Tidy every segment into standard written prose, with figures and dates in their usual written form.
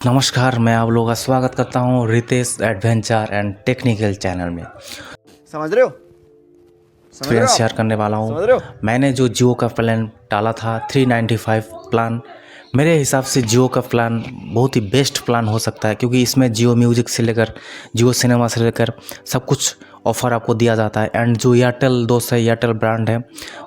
नमस्कार, मैं आप लोगों का स्वागत करता हूँ Ritesh adventure and technical channel में। समझ रहे हो? समझ रहे हो एक्सपीरियंस आप? शेयर करने वाला समझ रहे हूँ। हो? मैंने जो जियो का प्लान डाला था 395 प्लान, मेरे हिसाब से जियो का प्लान बहुत ही बेस्ट प्लान हो सकता है, क्योंकि इसमें जियो म्यूज़िक से लेकर जियो सिनेमा से लेकर सब कुछ ऑफ़र आपको दिया जाता है। एंड जो एयरटेल दोस्त है, एयरटेल ब्रांड है,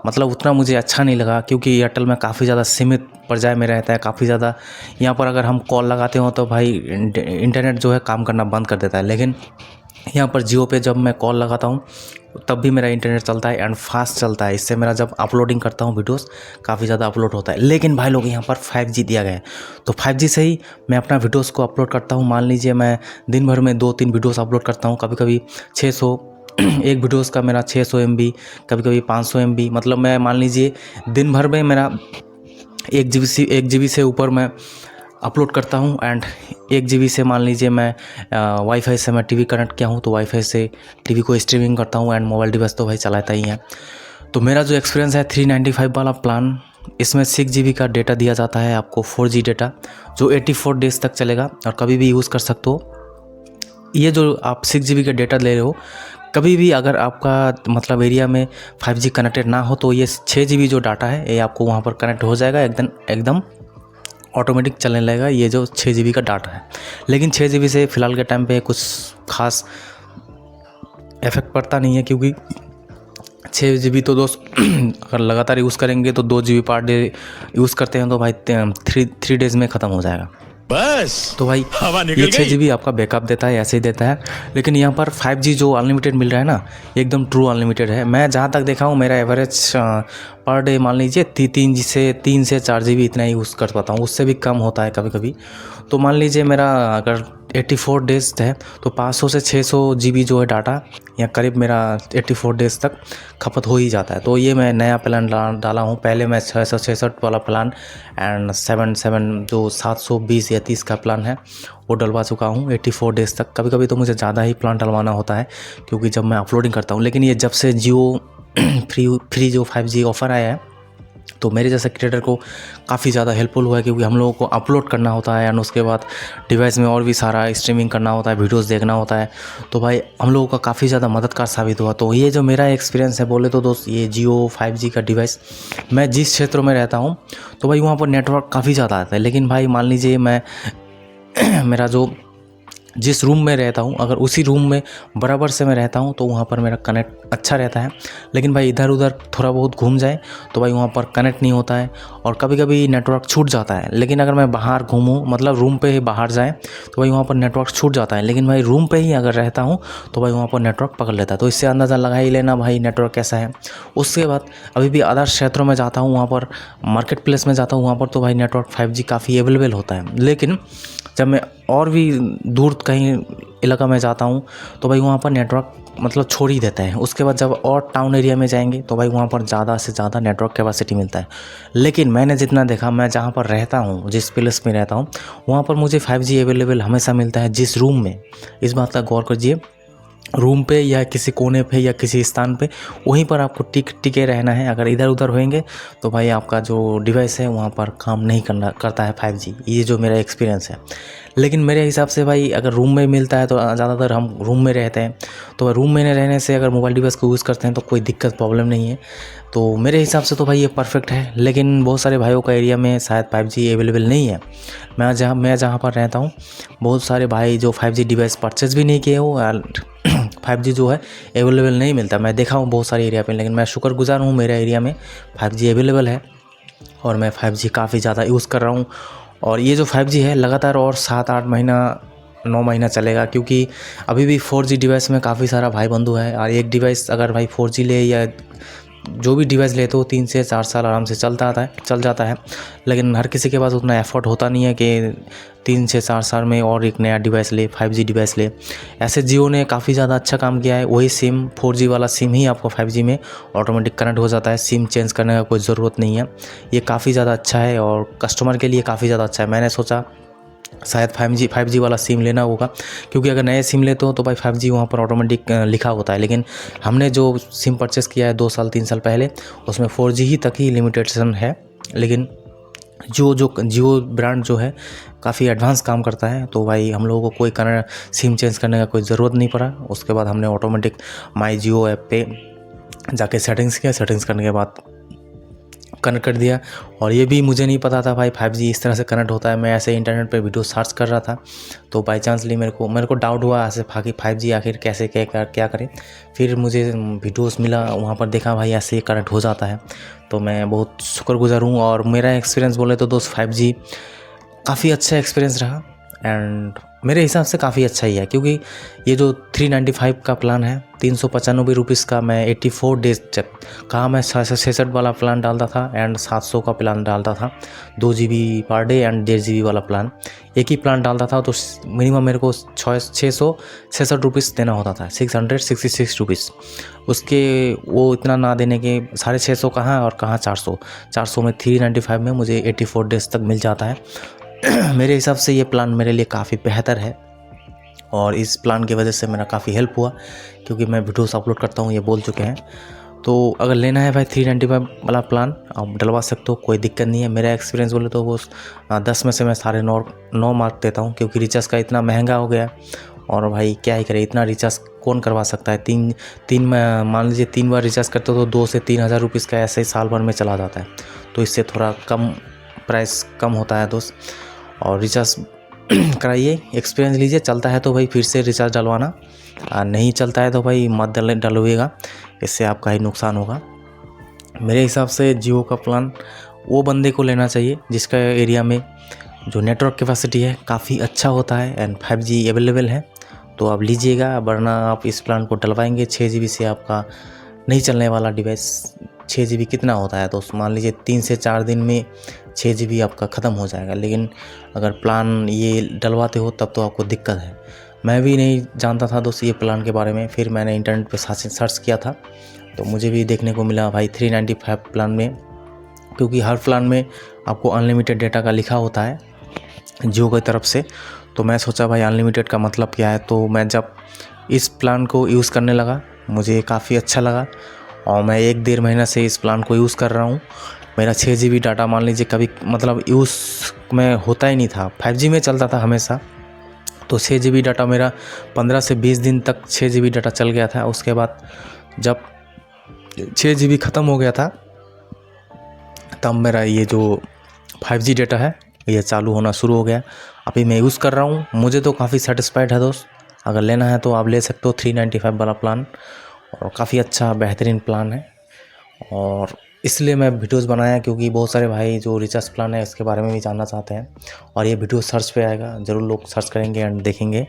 मतलब उतना मुझे अच्छा नहीं लगा, क्योंकि एयरटेल में काफ़ी ज़्यादा सीमित पर्याय में रहता है। काफ़ी ज़्यादा यहाँ पर अगर हम कॉल लगाते हो तो भाई इंटरनेट जो है काम करना बंद कर देता है। लेकिन यहाँ पर जियो पे जब मैं कॉल लगाता हूँ तब भी मेरा इंटरनेट चलता है एंड फास्ट चलता है। इससे मेरा जब अपलोडिंग करता हूँ वीडियोस काफ़ी ज़्यादा अपलोड होता है। लेकिन भाई लोग, यहाँ पर 5G दिया गया है, तो 5G से ही मैं अपना वीडियोस को अपलोड करता हूँ। मान लीजिए मैं दिन भर में 2-3 वीडियोस अपलोड करता हूँ, कभी कभी 600 एक वीडियोस का मेरा 600 MB, कभी कभी 500 MB, मतलब मैं मान लीजिए दिन भर में मेरा 1 GB से ऊपर मैं अपलोड करता हूँ। एंड 1 GB से मान लीजिए मैं वाईफाई से मैं टीवी कनेक्ट किया हूँ, तो वाईफाई से टीवी को स्ट्रीमिंग करता हूँ। एंड मोबाइल डिवाइस तो भाई चलाता ही है। तो मेरा जो एक्सपीरियंस है 395 वाला प्लान, इसमें 6 GB का डेटा दिया जाता है आपको, 4G डेटा, जो 84 डेज़ तक चलेगा और कभी भी यूज़ कर सकते हो। ये जो आप 6 GB का डेटा ले रहे हो, कभी भी अगर आपका मतलब एरिया में 5G कनेक्टेड ना हो, तो ये 6 GB जो डाटा है ये आपको वहाँ पर कनेक्ट हो जाएगा, एकदम ऑटोमेटिक चलने लगेगा ये जो 6 GB का डाटा है। लेकिन 6 GB से फ़िलहाल के टाइम पे कुछ खास इफेक्ट पड़ता नहीं है, क्योंकि 6 GB तो दोस्त अगर लगातार यूज़ करेंगे तो 2 GB पर डे यूज़ करते हैं, तो भाई 3 डेज़ में ख़त्म हो जाएगा बस। तो भाई ये 6 GB आपका बैकअप देता है, ऐसे ही देता है। लेकिन यहाँ पर 5G जो अनलिमिटेड मिल रहा है ना, एकदम ट्रू अनलिमिटेड है। मैं जहाँ तक देखा हूँ, मेरा एवरेज पर डे मान लीजिए 3 से 4 GB इतना ही यूज़ कर पाता हूँ, उससे भी कम होता है कभी कभी। तो मान लीजिए मेरा अगर 84 डेज़ है तो 500 से 600 GB जो है डाटा, या करीब मेरा 84 डेज़ तक खपत हो ही जाता है। तो ये मैं नया प्लान डाला हूँ। पहले मैं 666 वाला प्लान एंड 77 जो 720 या 30 का प्लान है वो डलवा चुका हूँ 84 डेज़ तक। कभी कभी तो मुझे ज़्यादा ही प्लान डलवाना होता है, क्योंकि जब मैं अपलोडिंग करता हूँ। लेकिन ये जब से जियो फ्री जो 5G ऑफ़र आया है, तो मेरे जैसे क्रिएटर को काफ़ी ज़्यादा हेल्पफुल हुआ है, क्योंकि हम लोगों को अपलोड करना होता है एंड उसके बाद डिवाइस में और भी सारा स्ट्रीमिंग करना होता है, वीडियोस देखना होता है। तो भाई हम लोगों का काफ़ी ज़्यादा मददगार साबित हुआ। तो ये जो मेरा एक्सपीरियंस है बोले तो दोस्त, ये जियो 5G का डिवाइस, मैं जिस क्षेत्र में रहता हूँ तो भाई वहाँ पर नेटवर्क काफ़ी ज़्यादा आता है। लेकिन भाई मान लीजिए मैं मेरा जो जिस रूम में रहता हूँ, अगर उसी रूम में बराबर से मैं रहता हूँ तो वहाँ पर मेरा कनेक्ट अच्छा रहता है। लेकिन भाई इधर उधर थोड़ा बहुत घूम जाए तो भाई वहाँ पर कनेक्ट नहीं होता है, और कभी कभी नेटवर्क छूट जाता है। लेकिन अगर मैं बाहर घूमूँ, मतलब रूम पे ही बाहर जाए, तो भाई वहाँ पर नेटवर्क छूट जाता है। लेकिन भाई रूम पे ही अगर रहता हूँ तो भाई वहाँ पर नेटवर्क पकड़ लेता है। तो इससे अंदाज़ा लगा ही लेना भाई नेटवर्क कैसा है। उसके बाद अभी भी अदर क्षेत्रों में जाता हूँ, वहाँ पर मार्केट प्लेस में जाता हूँ, वहाँ पर तो भाई नेटवर्क 5G काफ़ी अवेलेबल होता है। लेकिन जब मैं और भी दूर कहीं इलाका में जाता हूँ तो भाई वहाँ पर नेटवर्क मतलब छोड़ ही देता है। उसके बाद जब और टाउन एरिया में जाएंगे तो भाई वहाँ पर ज़्यादा से ज़्यादा नेटवर्क कैपेसिटी मिलता है। लेकिन मैंने जितना देखा, मैं जहाँ पर रहता हूँ, जिस प्लेस में रहता हूँ, वहाँ पर मुझे 5G अवेलेबल हमेशा मिलता है। जिस रूम में, इस बात का गौर कीजिए, रूम पे या किसी कोने पे या किसी स्थान पे, वहीं पर आपको टिके रहना है। अगर इधर उधर होएंगे तो भाई आपका जो डिवाइस है वहाँ पर काम नहीं करता है 5G। ये जो मेरा एक्सपीरियंस है। लेकिन मेरे हिसाब से भाई अगर रूम में मिलता है तो ज़्यादातर हम रूम में रहते हैं, तो रूम में रहने से अगर मोबाइल डिवाइस को यूज़ करते हैं तो कोई दिक्कत प्रॉब्लम नहीं है। तो मेरे हिसाब से तो भाई ये परफेक्ट है। लेकिन बहुत सारे भाइयों का एरिया में शायद 5G अवेलेबल नहीं है। मैं जहाँ पर रहता हूँ, बहुत सारे भाई जो 5G डिवाइस परचेज़ भी नहीं किए हो, 5G जो है अवेलेबल नहीं मिलता। मैं देखा हूँ बहुत सारे एरिया पे, लेकिन मैं शुक्रगुजार हूँ मेरे एरिया में 5G अवेलेबल है और मैं 5G काफ़ी ज़्यादा यूज़ कर रहा हूँ। और ये जो 5G है लगातार और 7-8 महीना 9 महीना चलेगा, क्योंकि अभी भी 4G डिवाइस में काफ़ी सारा भाई बंधु है। और एक डिवाइस अगर भाई 4G ले या जो भी डिवाइस ले तो 3 से 4 साल आराम से चल जाता है। लेकिन हर किसी के पास उतना एफर्ट होता नहीं है कि 3 से 4 साल में और एक नया डिवाइस ले, 5G डिवाइस ले। ऐसे जियो ने काफ़ी ज़्यादा अच्छा काम किया है। वही सिम 4G वाला सिम ही आपको 5G में ऑटोमेटिक कनेक्ट हो जाता है, सिम चेंज करने का कोई ज़रूरत नहीं है। ये काफ़ी ज़्यादा अच्छा है और कस्टमर के लिए काफ़ी ज़्यादा अच्छा है। मैंने सोचा शायद 5G वाला सिम लेना होगा, क्योंकि अगर नए सिम लेते हो तो भाई 5G वहाँ पर ऑटोमेटिक लिखा होता है। लेकिन हमने जो सिम परचेज़ किया है 2 साल 3 साल पहले, उसमें 4G ही तक ही लिमिटेशन है। लेकिन जियो ब्रांड जो है काफ़ी एडवांस काम करता है। तो भाई हम लोगों को कोई सिम चेंज करने का कोई ज़रूरत नहीं पड़ा। उसके बाद हमने ऑटोमेटिक माई जियो ऐप पे जाके सेटिंग्स किया, सेटिंग्स करने के बाद कनेक्ट कर दिया। और ये भी मुझे नहीं पता था भाई 5G इस तरह से कनेक्ट होता है। मैं ऐसे इंटरनेट पे वीडियो सर्च कर रहा था, तो बाई चांसली मेरे को डाउट हुआ ऐसे 5G आखिर कैसे क्या करें। फिर मुझे वीडियोस मिला, वहाँ पर देखा भाई ऐसे कनेक्ट हो जाता है। तो मैं बहुत शुक्रगुज़ार हूँ। और मेरा एक्सपीरियंस बोले तो दोस्त 5G काफ़ी अच्छा एक्सपीरियंस रहा एंड मेरे हिसाब से काफ़ी अच्छा ही है, क्योंकि ये जो 395 का प्लान है 395 रुपीज़ का, मैं 84 डेज जब कहा मैं 66 वाला प्लान डालता था एंड 700 का प्लान डालता था, 2 GB per day and 1.5 GB वाला प्लान एक ही प्लान डालता था। तो मिनिमम मेरे को 666 रुपीज़ देना होता था, 666 रुपीज़। उसके वो इतना ना देने के 650 कहाँ और कहाँ 400 में 395 में मुझे 84 डेज तक मिल जाता है। मेरे हिसाब से ये प्लान मेरे लिए काफ़ी बेहतर है और इस प्लान की वजह से मेरा काफ़ी हेल्प हुआ, क्योंकि मैं वीडियोस अपलोड करता हूँ, ये बोल चुके हैं। तो अगर लेना है भाई 395 वाला प्लान आप डलवा सकते हो, कोई दिक्कत नहीं है। मेरा एक्सपीरियंस बोले तो वो 10 में से मैं 9.5 मार्क देता हूँ, क्योंकि रिचार्ज का इतना महंगा हो गया। और भाई क्या ही करे, इतना रिचार्ज कौन करवा सकता है। तीन मान लीजिए 3 बार रिचार्ज करते हो तो 2 से 3 हज़ार रुपीज़ का ऐसे ही साल भर में चला जाता है। तो इससे थोड़ा कम प्राइस कम होता है दोस्त, और रिचार्ज कराइए, एक्सपीरियंस लीजिए। चलता है तो भाई फिर से रिचार्ज डलवाना, नहीं चलता है तो भाई मत डलवाइएगा, इससे आपका ही नुकसान होगा। मेरे हिसाब से जियो का प्लान वो बंदे को लेना चाहिए जिसका एरिया में जो नेटवर्क कैपेसिटी है काफ़ी अच्छा होता है एंड 5G अवेलेबल है, तो आप लीजिएगा। वरना आप इस प्लान को डलवाएंगे 6 GB से आपका नहीं चलने वाला डिवाइस। 6 GB कितना होता है दोस्त, मान लीजिए 3 से 4 दिन में 6 GB आपका ख़त्म हो जाएगा। लेकिन अगर प्लान ये डलवाते हो तब तो आपको दिक्कत है। मैं भी नहीं जानता था दोस्त ये प्लान के बारे में, फिर मैंने इंटरनेट पे सर्च किया था तो मुझे भी देखने को मिला भाई 395 प्लान में, क्योंकि हर प्लान में आपको अनलिमिटेड डेटा का लिखा होता है जियो की तरफ से। तो मैं सोचा भाई अनलिमिटेड का मतलब क्या है, तो मैं जब इस प्लान को यूज़ करने लगा मुझे काफ़ी अच्छा लगा और मैं 1-1.5 महीना से इस प्लान को यूज़ कर रहा हूँ। मेरा 6 GB डाटा मान लीजिए कभी मतलब यूज़ में होता ही नहीं था, 5G में चलता था हमेशा। तो 6 GB डाटा मेरा 15 से 20 दिन तक 6 GB डाटा चल गया था। उसके बाद जब 6 GB ख़त्म हो गया था तब मेरा ये जो 5G डाटा है ये चालू होना शुरू हो गया। अभी मैं यूज़ कर रहा हूँ, मुझे तो काफ़ी सेटिस्फाइड है दोस्त। अगर लेना है तो आप ले सकते हो 395 वाला प्लान, और काफ़ी अच्छा बेहतरीन प्लान है। और इसलिए मैं वीडियोस बनाया क्योंकि बहुत सारे भाई जो रिचार्ज प्लान है इसके बारे में भी जानना चाहते हैं, और ये वीडियो सर्च पे आएगा, ज़रूर लोग सर्च करेंगे एंड देखेंगे।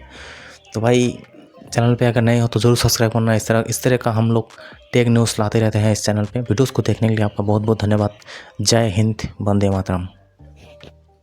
तो भाई चैनल पे अगर नए हो तो ज़रूर सब्सक्राइब करना। इस तरह का हम लोग टेक न्यूज़ लाते रहते हैं इस चैनल पे। वीडियोस को देखने के लिए आपका बहुत बहुत धन्यवाद। जय हिंद, वंदे मातरम।